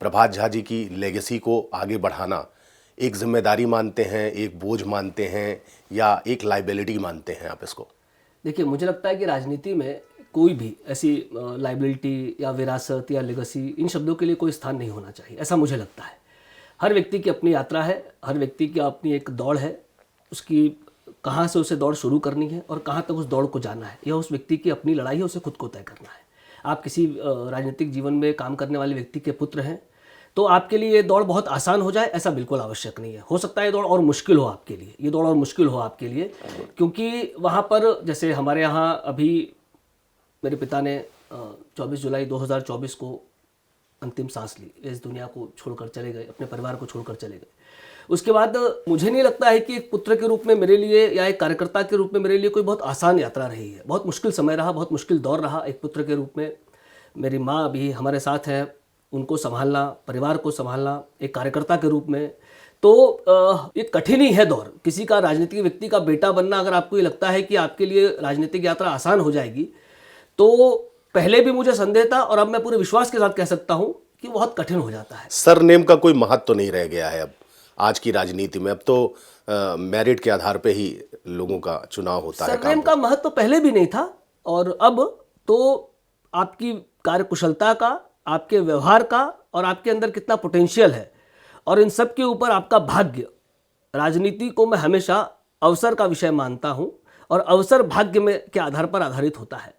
प्रभात झा जी की लेगेसी को आगे बढ़ाना एक जिम्मेदारी मानते हैं, एक बोझ मानते हैं, या एक लाइबिलिटी मानते हैं आप इसको? देखिए, मुझे लगता है कि राजनीति में कोई भी ऐसी लाइबिलिटी या विरासत या लेगेसी, इन शब्दों के लिए कोई स्थान नहीं होना चाहिए, ऐसा मुझे लगता है। हर व्यक्ति की अपनी यात्रा है, हर व्यक्ति की अपनी एक दौड़ है, उसकी कहाँ से उसे दौड़ शुरू करनी है और कहाँ तक उस दौड़ को जाना है, यह उस व्यक्ति की अपनी लड़ाई है, उसे खुद को तय करना है। आप किसी राजनीतिक जीवन में काम करने वाले व्यक्ति के पुत्र हैं, तो आपके लिए ये दौड़ बहुत आसान हो जाए ऐसा बिल्कुल आवश्यक नहीं है। हो सकता है ये दौड़ और मुश्किल हो आपके लिए, ये दौड़ और मुश्किल हो आपके लिए, क्योंकि वहाँ पर जैसे हमारे यहाँ अभी मेरे पिता ने 24 जुलाई 2024 को अंतिम सांस ली, इस दुनिया को छोड़कर चले गए, अपने परिवार को छोड़कर चले गए। उसके बाद मुझे नहीं लगता है कि एक पुत्र के रूप में मेरे लिए या एक कार्यकर्ता के रूप में मेरे लिए कोई बहुत आसान यात्रा रही है। बहुत मुश्किल समय रहा, बहुत मुश्किल दौर रहा एक पुत्र के रूप में। मेरी माँ भी हमारे साथ है, उनको संभालना, परिवार को संभालना एक कार्यकर्ता के रूप में, तो ये कठिन ही है दौर। किसी का राजनीतिक व्यक्ति का बेटा बनना, अगर आपको ये लगता है कि आपके लिए राजनीतिक यात्रा आसान हो जाएगी, तो पहले भी मुझे संदेह था और अब मैं पूरे विश्वास के साथ कह सकता हूं कि बहुत कठिन हो जाता है। सरनेम का कोई महत्व तो नहीं रह गया है अब आज की राजनीति में। अब तो मेरिट के आधार पे ही लोगों का चुनाव होता है। सरनेम का महत्व तो पहले भी नहीं था, और अब तो आपकी कार्यकुशलता का, आपके व्यवहार का और आपके अंदर कितना पोटेंशियल है, और इन सब के ऊपर आपका भाग्य। राजनीति को मैं हमेशा अवसर का विषय मानता हूं, और अवसर भाग्य में के आधार पर आधारित होता है।